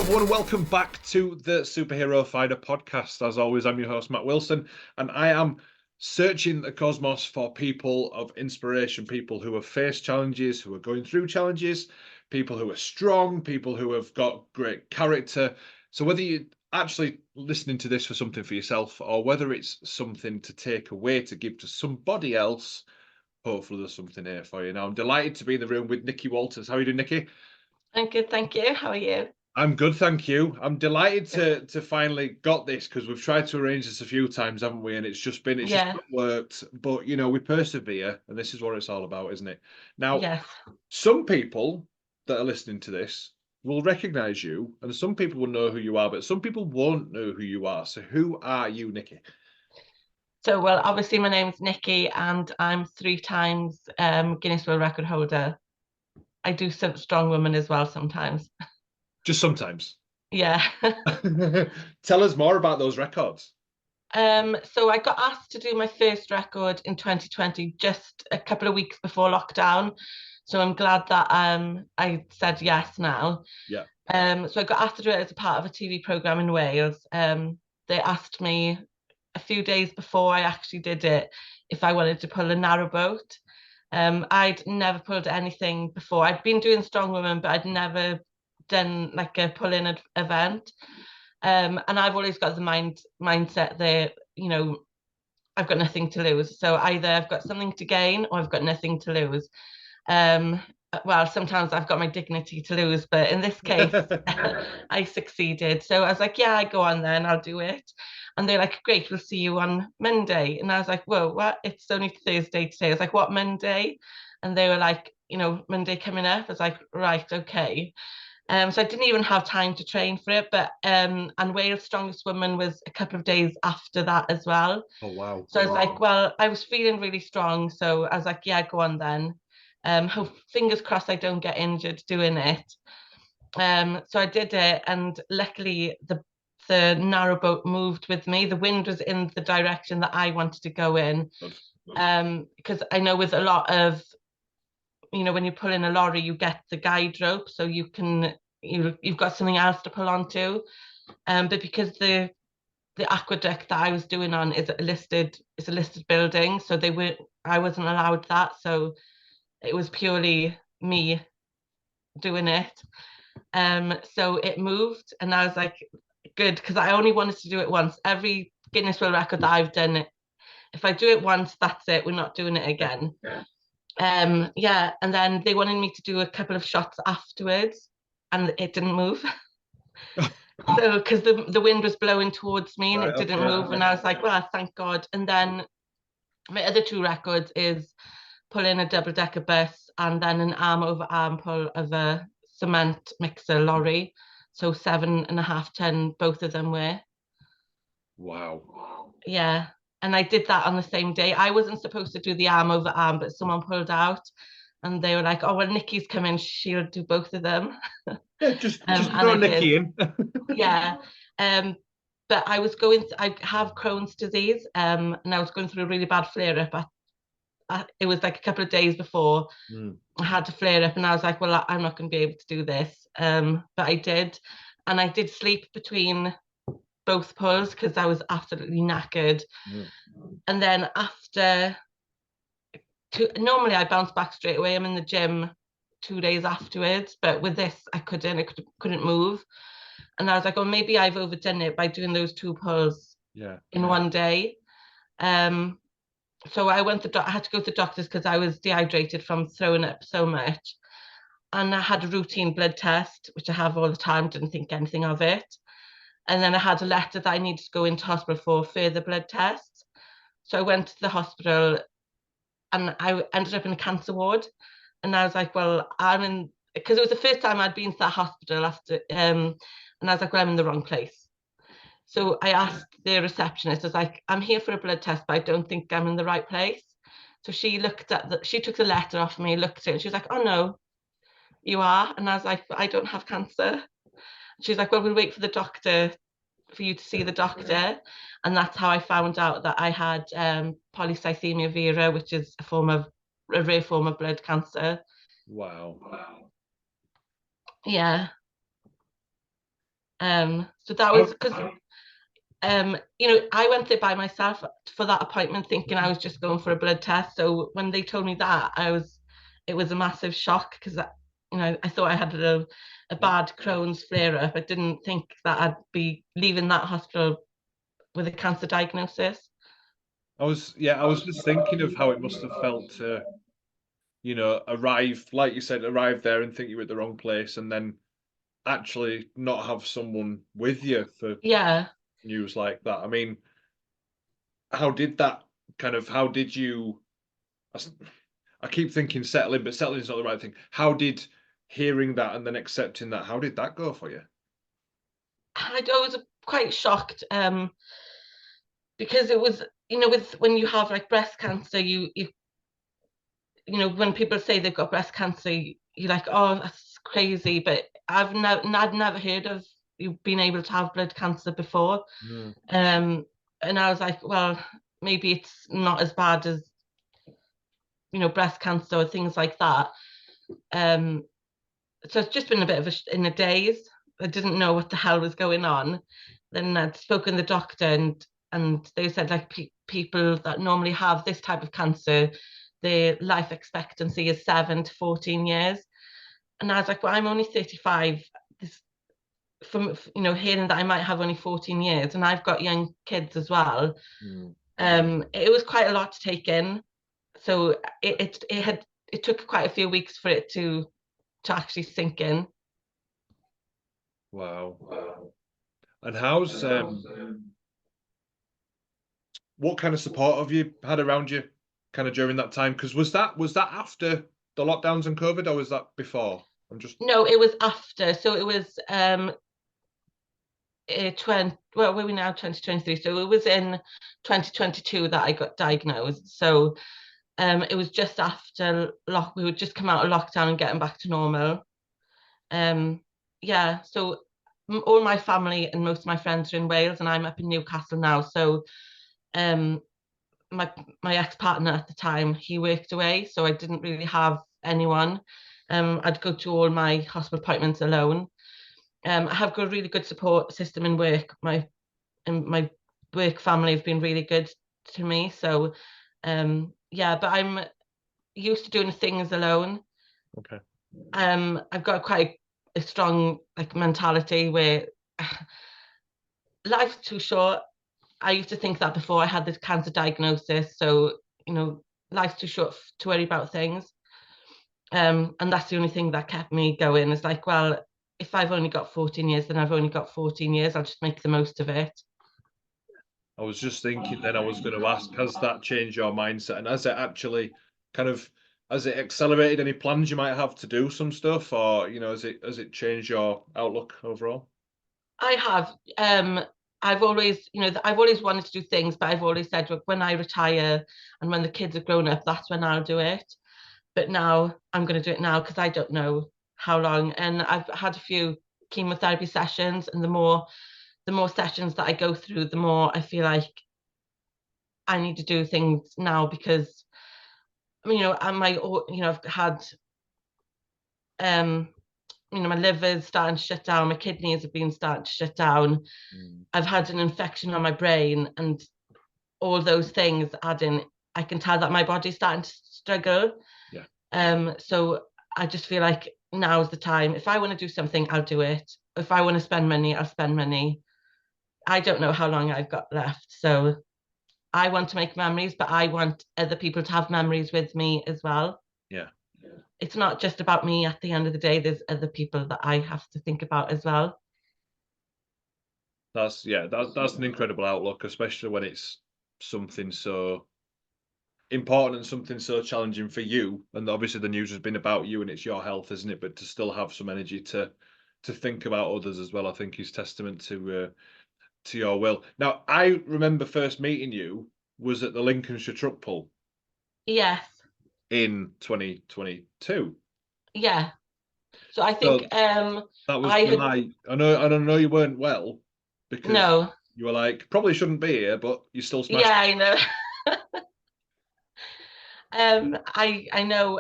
everyone, and welcome back to the Superhero Finder podcast. As always, I'm your host, Matt Wilson, and I am searching the cosmos for people of inspiration, people who have faced challenges, who are going through challenges, people who are strong, people who have got great character. So whether you're actually listening to this for something for yourself, or whether it's something to take away to give to somebody else, hopefully there's something here for you. Now, I'm delighted to be in the room with Nicky Walters. How are you doing, Nicky? I'm good, thank you. How are you? I'm good, thank you. I'm delighted to finally got this, because we've tried to arrange this a few times, haven't we? And it's just not worked. But we persevere, and this is what it's all about, isn't it? Now, Yes. some people that are listening to this will recognize you, and some people will know who you are, but some people won't know who you are. So who are you, Nicky? So, well, obviously my name's Nicky and I'm 3 times Guinness World Record Holder. I do some Strongwoman as well sometimes. Just sometimes. Yeah. Tell us more about those records. So I got asked to do my first record in 2020, just a couple of weeks before lockdown. So I'm glad that I said yes now. Yeah. So I got asked to do it as a part of a TV programme in Wales. They asked me a few days before I actually did it if I wanted to pull a narrowboat. I'd never pulled anything before. I'd been doing Strongwoman, but I'd never done like a pull-in event. And I've always got the mindset that, I've got nothing to lose. So either I've got something to gain or I've got nothing to lose. Well, sometimes I've got my dignity to lose, but in this case, I succeeded. So I was like, yeah, go on then, I'll do it. And they're like, great, we'll see you on Monday. And I was like, whoa, what? It's only Thursday today. I was like, what, Monday? And they were like, Monday coming up. I was like, right, okay. So I didn't even have time to train for it, but and Wales Strongest Woman was a couple of days after that as well. Oh, wow. So I was like, well, I was feeling really strong. So I was like, yeah, go on then. Hope, fingers crossed I don't get injured doing it. So I did it, and luckily the narrowboat moved with me. The wind was in the direction that I wanted to go in. Because I know with a lot of, when you pull in a lorry, you get the guide rope, so you've got something else to pull onto. But because the aqueduct that I was doing on is a listed building, so I wasn't allowed that. So it was purely me doing it. So it moved, and I was like, good, because I only wanted to do it once. Every Guinness World Record that I've done, if I do it once, that's it. We're not doing it again. Yeah, and then they wanted me to do a couple of shots afterwards, and it didn't move. So because the wind was blowing towards me and it didn't move, and I was like, well, thank God. And then my other 2 records is pulling a double-decker bus and then an arm-over-arm pull of a cement mixer lorry. So 7.5 ton, both of them were. Wow. Yeah. And I did that on the same day. I wasn't supposed to do the arm-over-arm, but someone pulled out. And they were like, oh, well, Nikki's coming. She'll do both of them. Yeah, just throw Nicky in. Yeah. But I have Crohn's disease, and I was going through a really bad flare-up. It was like a couple of days before I had to flare up, and I was like, well, I'm not going to be able to do this. But I did. And I did sleep between both pulls because I was absolutely knackered. And then normally I bounce back straight away. I'm in the gym 2 days afterwards, but with this, I couldn't move. And I was like, oh, maybe I've overdone it by doing those 2 pulls in one day. So I had to go to the doctors because I was dehydrated from throwing up so much. And I had a routine blood test, which I have all the time, didn't think anything of it. And then I had a letter that I needed to go into hospital for further blood tests. So I went to the hospital and I ended up in a cancer ward. And I was like, well, because it was the first time I'd been to that hospital after, and I was like, well, I'm in the wrong place. So I asked the receptionist, I was like, I'm here for a blood test, but I don't think I'm in the right place. So she took the letter off me, looked at it, and she was like, oh no, you are. And I was like, I don't have cancer. She's like, well, we'll wait for you to see the doctor. And that's how I found out that I had polycythemia vera, which is a rare form of blood cancer. Wow. Yeah. So that was because you know, I went there by myself for that appointment thinking I was just going for a blood test. So when they told me that, it was a massive shock because you know, I thought I had a bad Crohn's flare up. I didn't think that I'd be leaving that hospital with a cancer diagnosis. I was just thinking of how it must have felt to, you know, arrive, like you said, arrive there and think you were at the wrong place, and then actually not have someone with you for Yeah. news like that. I mean, how did that how did you? I keep thinking settling, but settling is not the right thing. How did hearing that and then accepting that, how did that go for you? I was quite shocked because it was, you know, with when you have like breast cancer, you know, when people say they've got breast cancer, you're like, oh, that's crazy. But I'd never heard of you being able to have blood cancer before. Mm. And I was like, well, maybe it's not as bad as, you know, breast cancer or things like that. Um, so it's just been a bit of in a daze. I didn't know what the hell was going on. Then I'd spoken to the doctor, and they said like people that normally have this type of cancer, their life expectancy is 7 to 14 years. And I was like, well, I'm only 35. This, from, you know, hearing that I might have only 14 years, and I've got young kids as well. Mm. It was quite a lot to take in. So it took quite a few weeks for it to actually sink in. Wow. And how's what kind of support have you had around you kind of during that time? Because was that after the lockdowns and COVID, or was that before? I'm just No, it was after. So it was 20, well, were we now 2023? So it was in 2022 that I got diagnosed. So it was just after we would just come out of lockdown and getting back to normal. Um, yeah, so all my family and most of my friends are in Wales, and I'm up in Newcastle now. So um, my ex-partner at the time, he worked away, so I didn't really have anyone. I'd go to all my hospital appointments alone. I have got a really good support system in work. My work family have been really good to me. So yeah, but I'm used to doing things alone. okay. I've got quite a strong like mentality where life's too short. I used to think that before I had this cancer diagnosis. So, you know, life's too short to worry about things. And that's the only thing that kept me going. It's like, well, if I've only got 14 years, then I've only got 14 years. I'll just make the most of it. I was just thinking then I was going to ask, has that changed your mindset? And has it actually kind of has it accelerated any plans you might have to do some stuff, or you know, has it changed your outlook overall? I have. I've always, you know, I've always wanted to do things, but I've always said, "Look, when I retire and when the kids are grown up, that's when I'll do it." But now I'm going to do it now because I don't know how long. And I've had a few chemotherapy sessions, and the more sessions that I go through, the more I feel like I need to do things now because I mean, you know, I've had um you know, my liver's starting to shut down, my kidneys have been starting to shut down. Mm. I've had an infection on my brain, and all those things adding, I can tell that my body's starting to struggle. Yeah. So I just feel like now's the time. If I want to do something, I'll do it. If I want to spend money, I'll spend money. I don't know how long I've got left. So I want to make memories, but I want other people to have memories with me as well. Yeah. It's not just about me at the end of the day, there's other people that I have to think about as well. That's an incredible outlook, especially when it's something so important and something so challenging for you. And obviously the news has been about you and it's your health, isn't it? But to still have some energy to think about others as well, I think is testament to your will. Now, I remember first meeting you was at the Lincolnshire Truck Pull Yes, in 2022. yeah. So I think So that was I when had I know you weren't well because no, you were like probably shouldn't be here, but you still smashed. yeah, I know. I know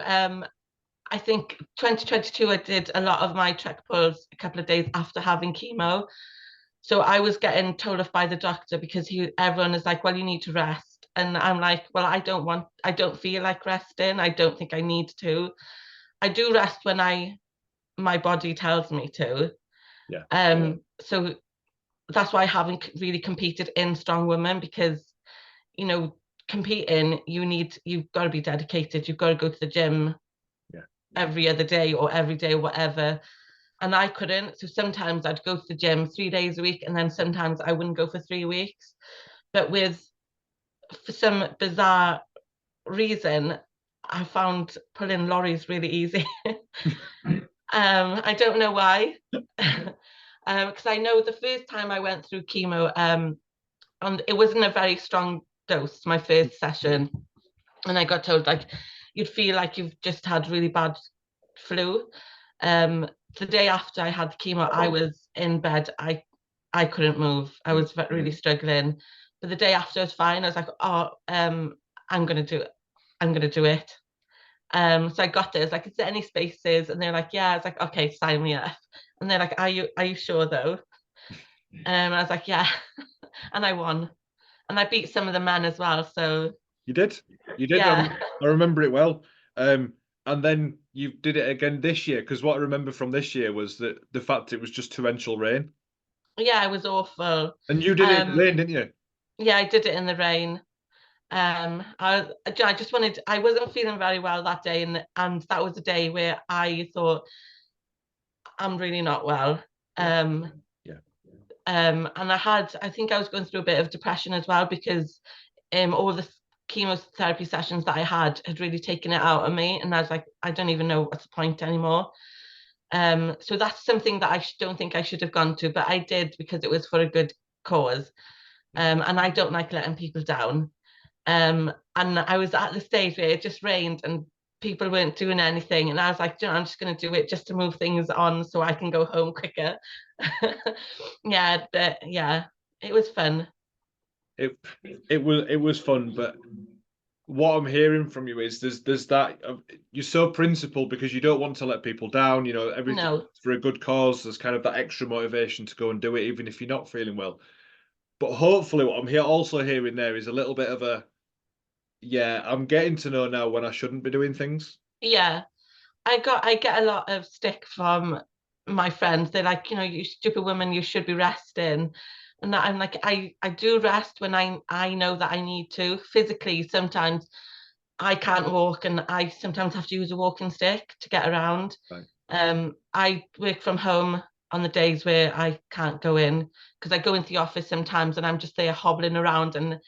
I think 2022, I did a lot of my trek pulls a couple of days after having chemo. So I was getting told off by the doctor because everyone is like, well, you need to rest. And I'm like, well, I don't feel like resting. I don't think I need to. I do rest when my body tells me to. Yeah. So that's why I haven't really competed in Strongwoman, because, you know, competing, you've got to be dedicated. You've got to go to the gym every other day or every day or whatever. And I couldn't. So sometimes I'd go to the gym 3 days a week, and then sometimes I wouldn't go for 3 weeks. But for some bizarre reason, I found pulling lorries really easy. I don't know why. Because I know the first time I went through chemo, and it wasn't a very strong dose, my first session. And I got told, like, you'd feel like you've just had really bad flu. The day after I had chemo, I was in bed. I couldn't move. I was really struggling. But the day after, I was fine. I was like, oh, I'm gonna do it. I'm gonna do it. So I got there. It's like, is there any spaces? And they're like, yeah. It's like, okay, sign me up. And they're like, are you sure though? I was like, yeah. And I won. And I beat some of the men as well. So You did. You did. yeah. I remember it well. And then you did it again this year, because what I remember from this year was that the fact it was just torrential rain. Yeah, it was awful. And you did it in the rain, didn't you? Yeah, I did it in the rain. I just wanted, I wasn't feeling very well that day, and that was a day where I thought, I'm really not well. Yeah. Um, Yeah. and I think I was going through a bit of depression as well, because all the chemotherapy sessions that I had really taken it out of me, and I was like, I don't even know what's the point anymore. So that's something that I don't think I should have gone to, but I did because it was for a good cause. And I don't like letting people down. And I was at the stage where it just rained and people weren't doing anything. And I was like, you know, I'm just going to do it just to move things on so I can go home quicker. Yeah, it was fun. It was fun, but what I'm hearing from you is there's that you're so principled because you don't want to let people down. You know, everything No, for a good cause. There's kind of that extra motivation to go and do it, even if you're not feeling well. But hopefully, what I'm also hearing there is a little bit of a, yeah, I'm getting to know now when I shouldn't be doing things. yeah, I get a lot of stick from my friends. They're like, you know, you stupid woman, you should be resting. And I'm like, I do rest when I know that I need to. Physically, sometimes I can't walk, and I sometimes have to use a walking stick to get around. Right. I work from home on the days where I can't go in, because I go into the office sometimes and I'm just there hobbling around, and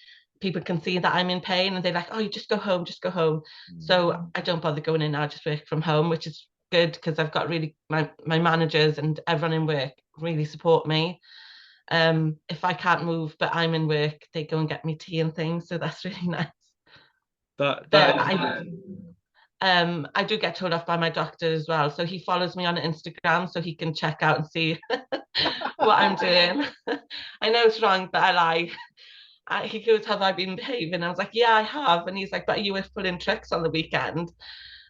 people can see that I'm in pain, and they're like, oh, you just go home, just go home. So I don't bother going in. I just work from home, which is good because I've got really my managers and everyone in work really support me. If I can't move but I'm in work, they go and get me tea and things, so that's really nice. That But that is, I do get told off by my doctor as well. So he follows me on Instagram so he can check out and see what I'm doing. I know it's wrong, but I lie. He goes, have I been behaving? I was like, yeah, I have. And he's like, but you were pulling tricks on the weekend.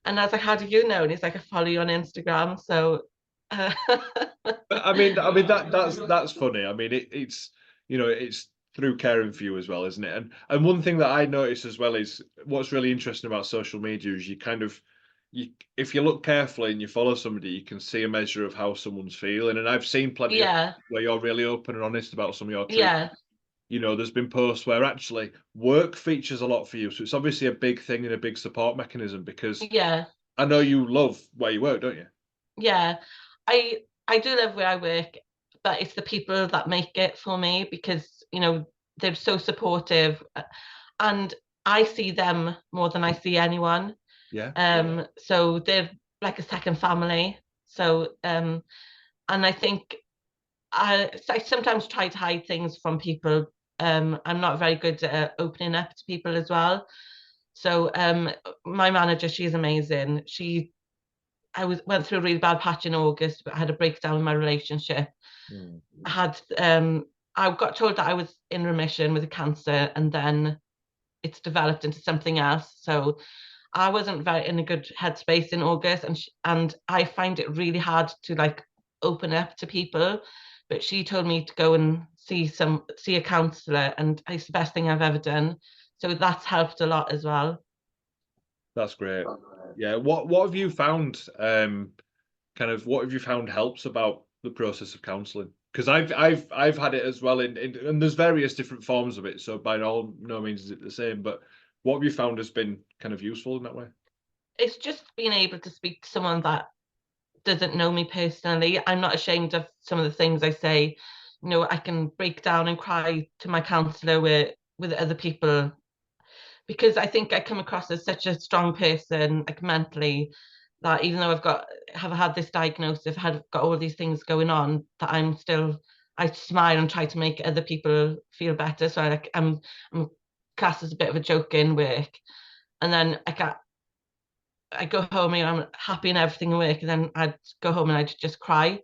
And I was like, how do you know? And he's like, I follow you on Instagram. So I mean that's funny. I mean it's you know it's through caring for you as well, isn't it? And one thing that I notice as well is what's really interesting about social media is you kind of you if you look carefully and you follow somebody, you can see a measure of how someone's feeling. And I've seen plenty of yeah, where you're really open and honest about some of your treatment. yeah, You know, there's been posts where actually work features a lot for you. So it's obviously a big thing and a big support mechanism because yeah, I know you love where you work, don't you? yeah. I do love where I work, but it's the people that make it for me, because, you know, they're so supportive, and I see them more than I see anyone. Yeah. So they're like a second family. So and I think I sometimes try to hide things from people. I'm not very good at opening up to people as well. So my manager, she's amazing. Went through a really bad patch in August, but I had a breakdown in my relationship. Mm. I got told that I was in remission with a cancer, and then it's developed into something else. So I wasn't very in a good headspace in August, and I find it really hard to like open up to people. But she told me to go and see a counsellor, and it's the best thing I've ever done. So that's helped a lot as well. That's great. Yeah. What have you found? Kind of what have you found helps about the process of counselling? Because I've had it as well and there's various different forms of it. So by no means is it the same. But what have you found has been kind of useful in that way? It's just being able to speak to someone that doesn't know me personally. I'm not ashamed of some of the things I say. You know, I can break down and cry to my counsellor with other people, because I think I come across as such a strong person, like mentally, that even though have had this diagnosis, have got all these things going on, that I smile and try to make other people feel better. So I'm classed as a bit of a joke in work, and then I go home and I'm happy and everything in work, and then I'd go home and I'd just cry.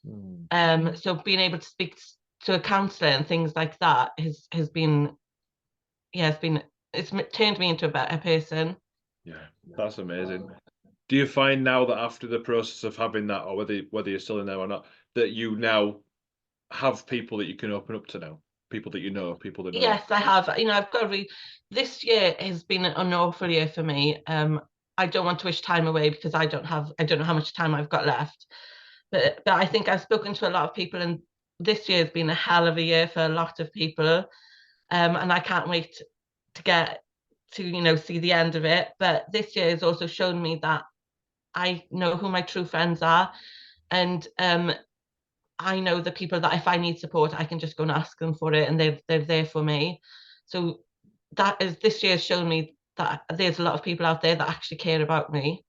Mm. So being able to speak to a counsellor and things like that has been, yeah, it's turned me into a better person. Yeah, that's amazing. Do you find now that after the process of having that, or whether you're still in there or not, that you now have people that you can open up to now? People that you know, people that know you? Yes, I have. You know, this year has been an awful year for me. I don't want to wish time away because I don't know how much time I've got left. But I think I've spoken to a lot of people, and this year has been a hell of a year for a lot of people. And I can't wait to get to, you know, see the end of it. But this year has also shown me that I know who my true friends are, and I know the people that if I need support, I can just go and ask them for it, and they're there for me. So this year has shown me that there's a lot of people out there that actually care about me,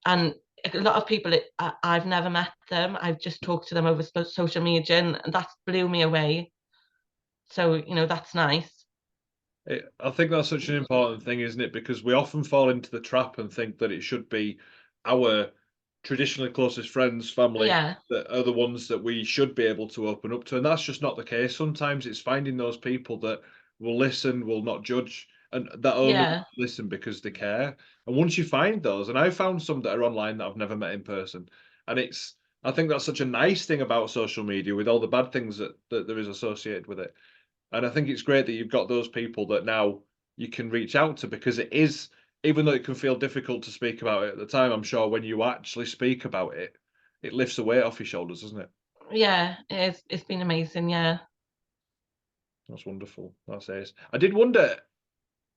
and a lot of people I've never met them. I've just talked to them over social media, and that blew me away. So you know that's nice. I think that's such an important thing, isn't it? Because we often fall into the trap and think that it should be our traditionally closest friends, family, Yeah, that are the ones that we should be able to open up to. And that's just not the case. Sometimes it's finding those people that will listen, will not judge, and that only yeah, listen because they care. And once you find those, and I've found some that are online that I've never met in person, and I think that's such a nice thing about social media with all the bad things that there is associated with it. And I think it's great that you've got those people that now you can reach out to because it is, even though it can feel difficult to speak about it at the time, I'm sure when you actually speak about it, it lifts the weight off your shoulders, doesn't it? yeah. It's been amazing. Yeah. That's wonderful. That's ace. I did wonder,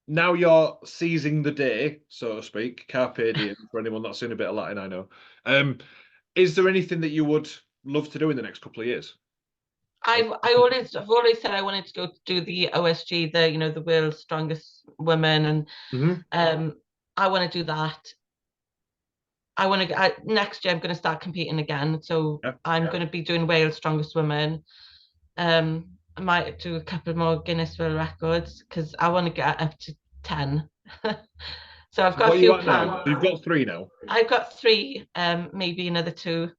now you're seizing the day, so to speak, carpe diem, for anyone that's seen a bit of Latin, I know. Um, is there anything that you would love to do in the next couple of years? I've always said I wanted to go do the OSG, the you know the world's strongest woman, and Hmm. um I want to do that. I want to next year I'm going to start competing again, so Yeah. I'm going to be doing Wales strongest woman. I might do a couple more Guinness World Records because I want to get up to 10. So I've got What a are you few at now? plans. You've got three now. I've got three, maybe another two.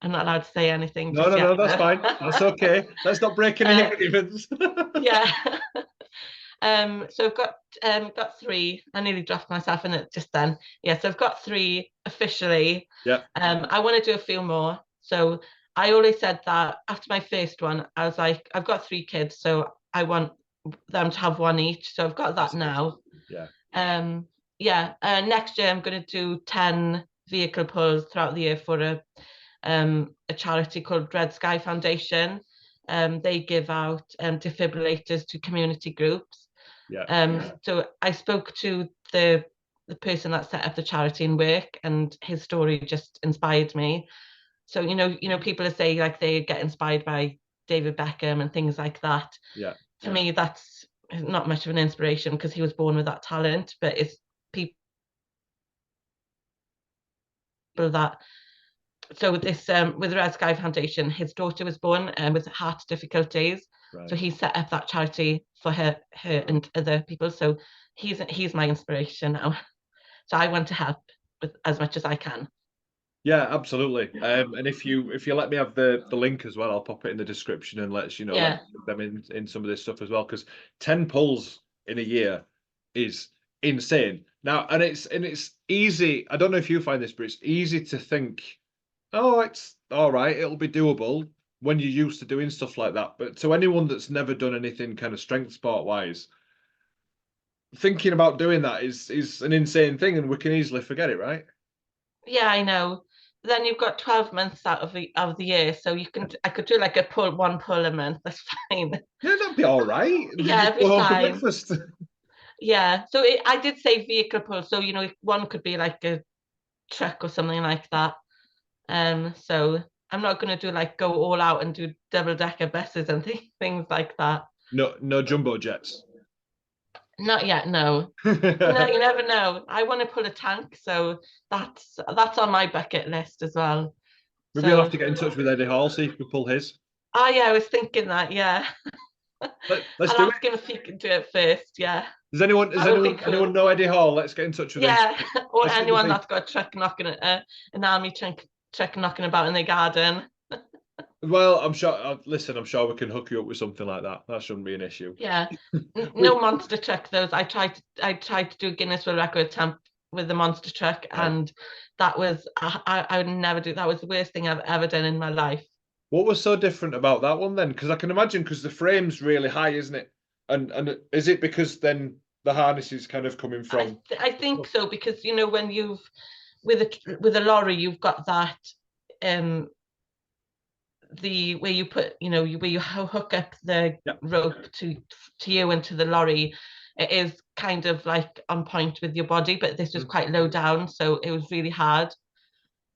I'm not allowed to say anything No, just no, yet, no, that's though. fine. That's okay. Let's not break any uh, agreements. yeah. So I've got three. I nearly dropped myself in it just then. Yeah, so I've got three officially. Yeah, I want to do a few more. So I always said that after my first one, I was like, I've got three kids, so I want them to have one each. So I've got that that's it. now. Yeah, Yeah. Next year I'm going to do 10 vehicle pulls throughout the year for a charity called Red Sky Foundation. They give out defibrillators to community groups. yeah. So I spoke to the person that set up the charity in work, and his story just inspired me. So people say like they get inspired by David Beckham and things like that. Yeah. To me, that's not much of an inspiration because he was born with that talent, but it's people that. So with this with the Red Sky Foundation, his daughter was born with heart difficulties. So Right. he set up that charity for her and other people. So he's my inspiration now. So I want to help with as much as I can. Yeah, absolutely. And if you let me have the link as well, I'll pop it in the description and let Yeah, them in some of this stuff as well. Because 10 pulls in a year is insane. Now, and it's easy. I don't know if you find this, but it's easy to think, oh, it's all right, it'll be doable when you're used to doing stuff like that. But to anyone that's never done anything kind of strength sport wise, thinking about doing that is an insane thing, and we can easily forget it, right? Yeah, I know. Then you've got 12 months out of the year, so I could do like one pull a month. That's fine. Yeah, that'd be all right. They Yeah, just it'd go be home for fine. breakfast. Yeah. So I did say vehicle pull, so one could be like a truck or something like that. So I'm not going to do like go all out and do double decker buses and things like that. No, no jumbo jets. Not yet, no. No, you never know. I want to pull a tank, so that's on my bucket list as well. Maybe I'll have So, to get in touch with Eddie Hall, see if he can pull his. oh yeah, I was thinking that. Yeah, Let's I'll do it. ask him if he can do it first. Yeah, Does anyone that would be cool. know Eddie Hall? Let's get in touch with him. Yeah, or Let's get anyone that's got a truck knocking an army truck knocking about in their garden. Well, I'm sure. Listen, I'm sure we can hook you up with something like that. That shouldn't be an issue. Yeah, no monster truck. Those I tried to do a Guinness World Record attempt with the monster truck, Right. and that was I would never do. That was the worst thing I've ever done in my life. What was so different about that one then? Because I can imagine because the frame's really high, isn't it? And is it because then the harness is kind of coming from? I think so because when you've with a lorry you've got that um the where you put where you hook up the Yeah. rope to you and to the lorry, it is kind of like on point with your body, but this was quite low down, so it was really hard.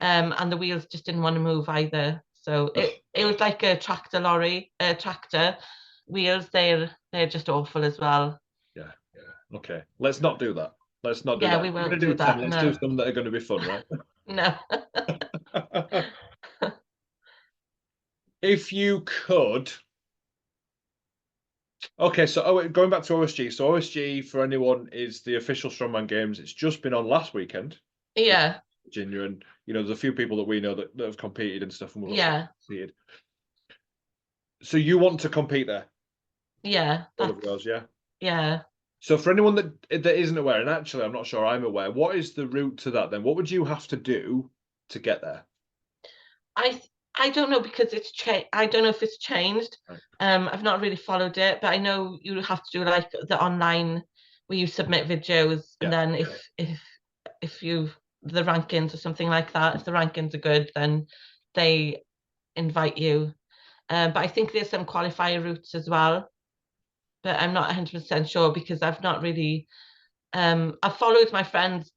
And the wheels just didn't want to move either, so it was like a tractor wheels. They're just awful as well. Yeah. Okay. Let's not do that. Let's not do Yeah, that. we If we're won't going to do do 10. that, Let's do no. some that are going to be fun, right? No. If you could. Okay, so going back to OSG. So OSG, for anyone, is the official Strongman Games. It's just been on last weekend. Yeah. Virginia, and there's a few people that we know that have competed and stuff, and we've Yeah. competed. So you want to compete there? Yeah. All of those, yeah. Yeah. So for anyone that isn't aware, and actually I'm not sure I'm aware, what is the route to that then? What would you have to do to get there? I I don't know because it's changed. I don't know if it's changed. Right. I've not really followed it, but I know you have to do like the online where you submit videos, and Yeah. then if you the rankings or something like that, if the rankings are good, then they invite you. But I think there's some qualifier routes as well, but I'm not 100% sure because I've not really I've followed my friends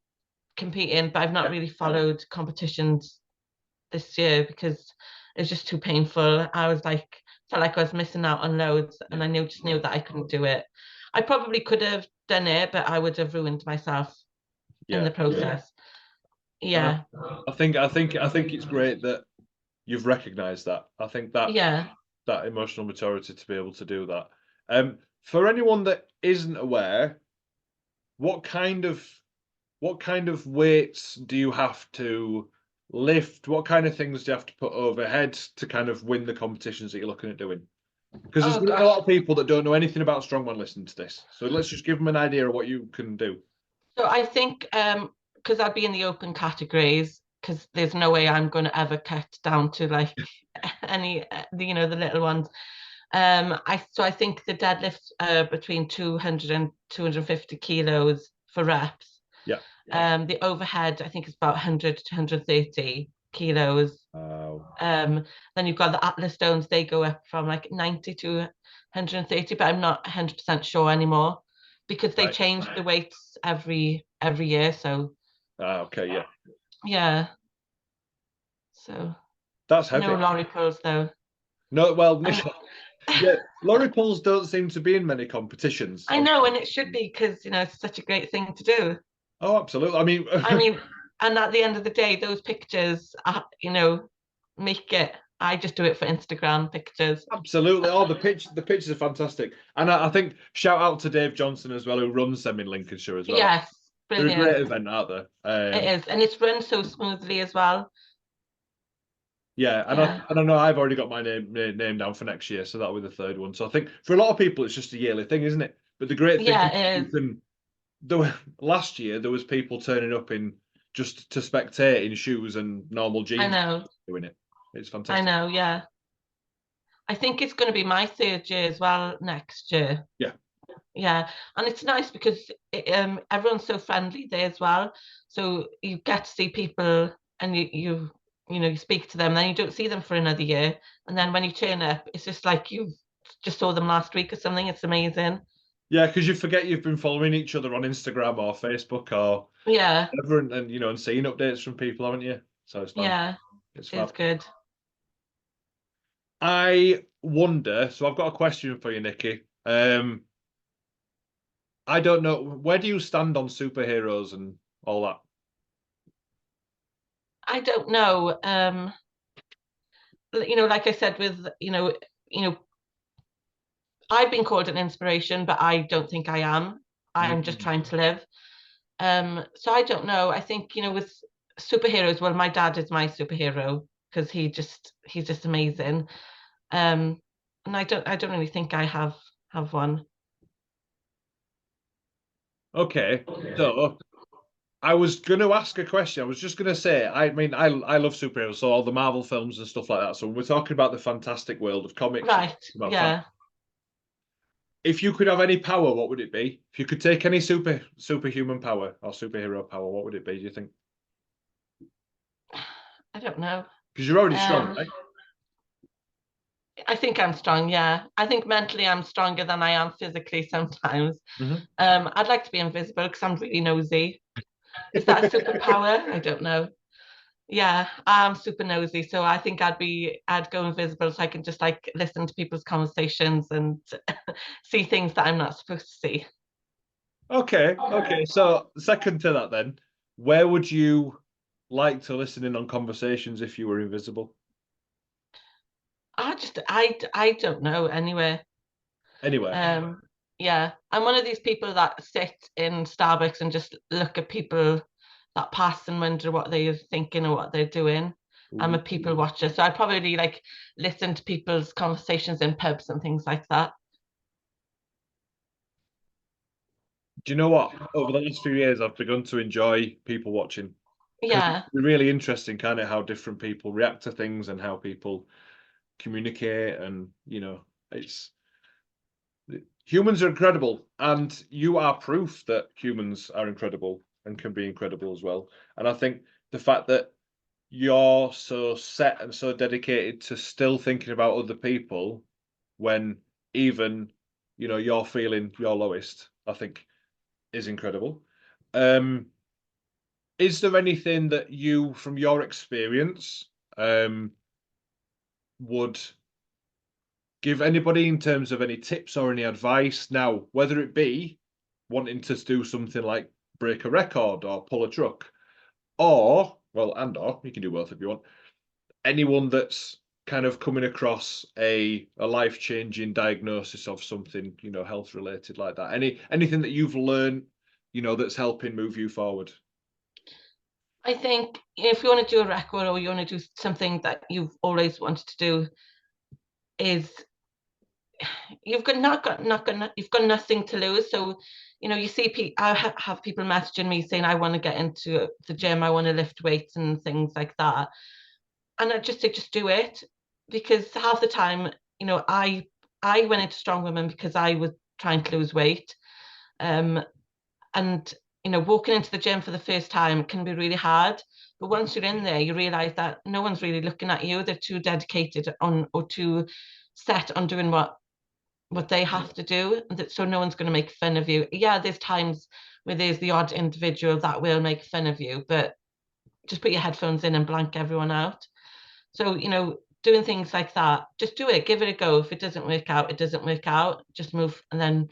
competing, but I've not Yeah. really followed competitions this year because it's just too painful. Felt like I was missing out on loads, and I knew that I couldn't do it. I probably could have done it, but I would have ruined myself in the process. Yeah. I think it's great that you've recognised that. I think that Yeah. that emotional maturity to be able to do that. For anyone that isn't aware, what kind of weights do you have to lift? What kind of things do you have to put overhead to kind of win the competitions that you're looking at doing? Because there's Oh a lot gosh. of people that don't know anything about strongman listening to this. So let's just give them an idea of what you can do. So I think because I'd be in the open categories, because there's no way I'm going to ever cut down to like any the little ones. I think the deadlifts are between 200 and 250 kilos for reps. Yeah. The overhead, I think, is about 100 to 130 kilos. Then you've got the Atlas stones, they go up from like 90 to 130, but I'm not 100% sure anymore because they change the weights every year. So okay, yeah. Yeah. So That's heavy. no lorry pulls though. No, well, yeah, lorry pulls don't seem to be in many competitions. I know, and it should be because it's such a great thing to do. Oh, absolutely. I mean, and at the end of the day, those pictures, make it. I just do it for Instagram pictures. Absolutely. Oh, the pictures are fantastic. And I think shout out to Dave Johnson as well, who runs them in Lincolnshire as well. Yes, brilliant. They're a great event, aren't they? It is, and it's run so smoothly as well. Yeah, and I know I've already got my name down for next year, so that'll be the third one. So I think for a lot of people, it's just a yearly thing, isn't it? But the great thing Yeah, it is. last year there was people turning up in just to spectate in shoes and normal I jeans know, doing it. It's I fantastic. know, yeah. I think it's going to be my third year as well next year. Yeah. Yeah, and it's nice because everyone's so friendly there as well. So you get to see people, and you speak to them, then you don't see them for another year, and then when you turn up, it's just like you just saw them last week or something. It's amazing. Yeah, because you forget you've been following each other on Instagram or Facebook or Yeah, whatever, and and seeing updates from people, haven't you? So it's fine. yeah, It's it's fab. good. I wonder. So I've got a question for you, Nikki. I don't know. Where do you stand on superheroes and all that? I don't know. Like I said, with I've been called an inspiration, but I don't think I am. I'm just Mm. trying to live. So I don't know. I think, with superheroes, well, my dad is my superhero because he's just amazing. And I don't really think I have one. Okay. So I was going to ask a question. I was just going to say, I mean, I love superheroes, so all the Marvel films and stuff like that. So we're talking about the fantastic world of comics, Right. about Yeah. if you could have any power, what would it be? If you could take any superhuman power or superhero power, what would it be, do you think? I don't know. Because you're already strong, Um, right? I think I'm strong. Yeah. I think mentally I'm stronger than I am physically sometimes. Hmm. I'd like to be invisible because I'm really nosy. Is that a superpower? I don't know. Yeah, I'm super nosy, so I think I'd go invisible so I can just like listen to people's conversations and see things that I'm not supposed to see. Okay, okay. So second to that then, where would you like to listen in on conversations if you were invisible? I don't know anyway. Anywhere. Um, yeah, I'm one of these people that sit in Starbucks and just look at people that pass and wonder what they're thinking or what they're doing. I'm a Ooh. people watcher, so I probably like listen to people's conversations in pubs and things like that. Do you know what? Over the last few years, I've begun to enjoy people watching because it's Yeah, really interesting, kind of how different people react to things and how people communicate, and it's humans are incredible, and you are proof that humans are incredible and can be incredible as well. And I think the fact that you're so set and so dedicated to still thinking about other people when even you're feeling your lowest, I think is incredible. Um, is there anything that you, from your experience, um, would give anybody in terms of any tips or any advice now, whether it be wanting to do something like break a record or pull a truck, or or you can do both if you want, anyone that's kind of coming across a life-changing diagnosis of something, health related like that, anything that you've learned, that's helping move you forward? I think if you want to do a record or you want to do something that you've always wanted to do, is you've got nothing to lose. So you see have people messaging me saying I want to get into the gym, I want to lift weights and things like that, and I just say just do it, because half the time, I went into Strongwoman because I was trying to lose weight, um, and walking into the gym for the first time can be really hard. But once you're in there, you realize that no one's really looking at you. They're too dedicated on or too set on doing what they have to do, so no one's going to make fun of you. Yeah, there's times where there's the odd individual that will make fun of you, but just put your headphones in and blank everyone out. So doing things like that, just do it, give it a go. If it doesn't work out, it doesn't work out. Just move, and then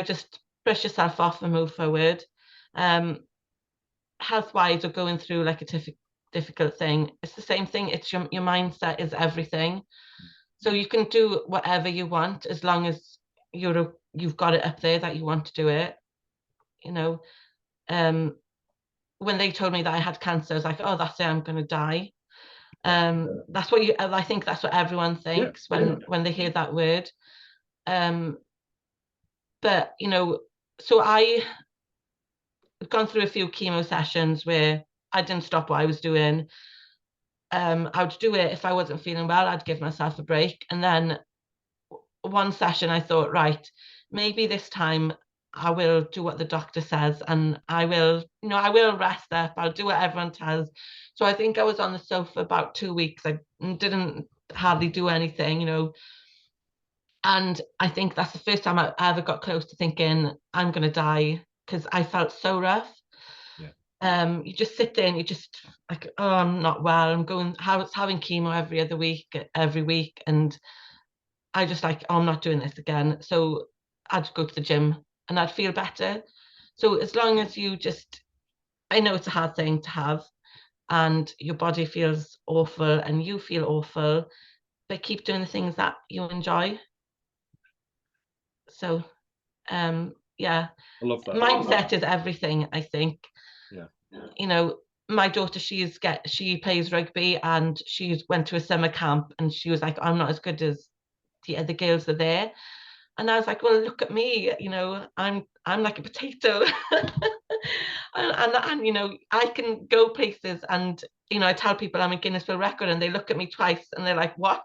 just brush yourself off and move forward. um Health wise, or going through like a difficult thing, it's the same thing. It's your mindset is everything. So you can do whatever you want as long as you've got it up there that you want to do it. You know, um, when they told me that I had cancer, I was like, oh, that's it, I'm going to die. That's what I think that's what everyone Yeah, thinks yeah. when they hear that word. Um, but so I'd gone through a few chemo sessions where I didn't stop what I was doing. I would do it if I wasn't feeling well, I'd give myself a break. And then one session I thought, right, maybe this time I will do what the doctor says, and I will, I will rest up. I'll do what everyone says. So I think I was on the sofa about 2 weeks. I didn't hardly do anything. And I think that's the first time I ever got close to thinking I'm going to die, because I felt so rough. You just sit there and you just like, oh, I'm not well. I'm having chemo every week. And I just like, oh, I'm not doing this again. So I'd go to the gym and I'd feel better. So as long as you just, I know it's a hard thing to have, and your body feels awful and you feel awful, but keep doing the things that you enjoy. So, yeah, I love that. mindset is everything, I think. Yeah. My daughter, she plays rugby, and she went to a summer camp, and she was like, I'm not as good as the other girls are there. And I was like, well, look at me, I'm like a potato. and I can go places, and I tell people I'm a Guinness World Record, and they look at me twice and they're like, what?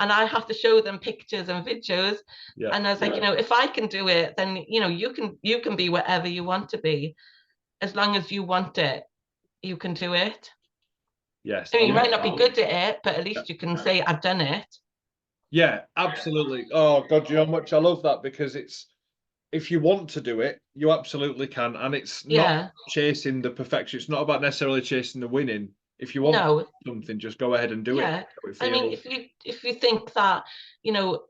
And I have to show them pictures and videos. Yeah. And I was like, if I can do it, then you can be whatever you want to be. As long as you want it, you can do it. Yes. You might not be good at it, but at least you can say, I've done it. Yeah, absolutely. Oh God, you know how much I love that, because if you want to do it, you absolutely can, and it's not chasing the perfection. It's not about necessarily chasing the winning. If you want something, just go ahead and do it. I mean, if you think that you're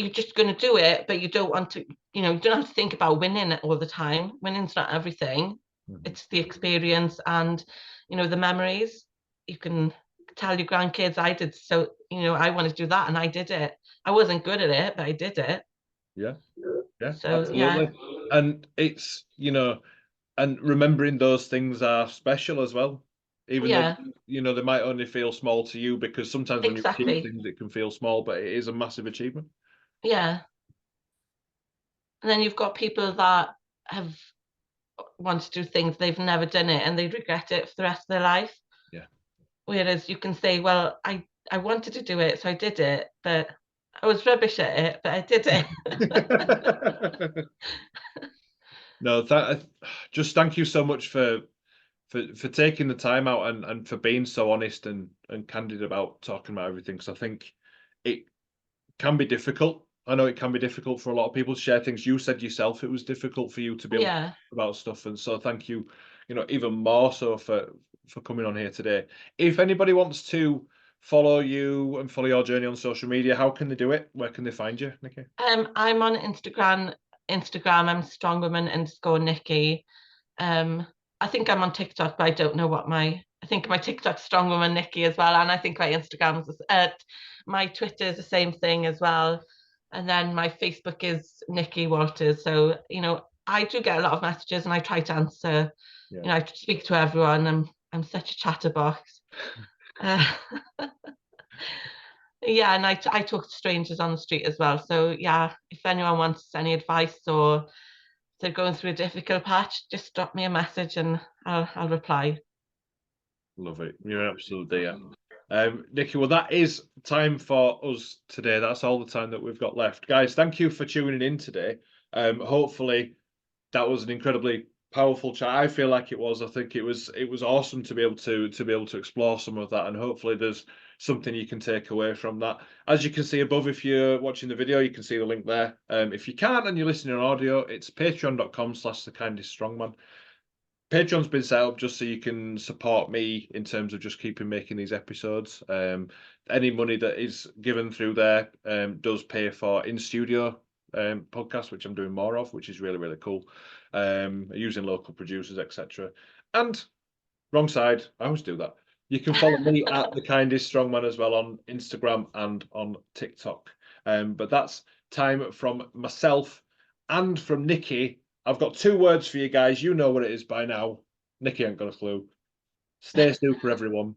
just going to do it, but you don't want to, you don't have to think about winning all the time. Winning's not everything. It's the experience and the memories. You can tell your grandkids, I did, so I want to do that, and I did it. I wasn't good at it, but I did it. Yeah, so absolutely. And it's and remembering those things are special as well, even though they might only feel small to you, because sometimes when you achieve things it can feel small, but it is a massive achievement. And then you've got people that have wanted to do things, they've never done it, and they regret it for the rest of their life. Whereas you can say, well, I wanted to do it, so I did it, but I was rubbish at it, but I did it. No, just thank you so much for taking the time out, and for being so honest and candid about talking about everything, because I think it can be difficult. I know it can be difficult for a lot of people to share things. You said yourself it was difficult for you to be able to talk about stuff, and so thank you, even more so for coming on here today. If anybody wants to follow you and follow your journey on social media, how can they do it? Where can they find you, Nicky? I'm on Instagram. I'm Strongwoman_Nicky. I think I'm on TikTok, but I don't know I think my TikTok's Strongwoman Nicky as well, and I think my Instagram's my Twitter is the same thing as well, and then my Facebook is Nicky Walters. So I do get a lot of messages, and I try to answer. I speak to everyone. I'm such a chatterbox. And I talk to strangers on the street as well. So if anyone wants any advice, or they're going through a difficult patch, just drop me a message and I'll reply. Love it. You're absolutely Nicky, well, that is time for us today. That's all the time that we've got left. Guys, thank you for tuning in today. Hopefully that was an incredibly powerful chat. I feel like it was. I think it was awesome to be able to explore some of that, and hopefully there's something you can take away from that. As you can see above, if you're watching the video, you can see the link there. If you can't and you're listening on audio, it's patreon.com/thekindeststrongman. Patreon's been set up just so you can support me in terms of just keeping making these episodes. Any money that is given through there does pay for in-studio podcasts, which I'm doing more of, which is really, really cool. Using local producers, etc. And wrong side, I always do that. You can follow me at The Kindest Strongman as well on Instagram and on TikTok. But that's time from myself and from Nicky. I've got 2 words for you guys. You know what it is by now. Nicky ain't got a clue. Stay super, everyone.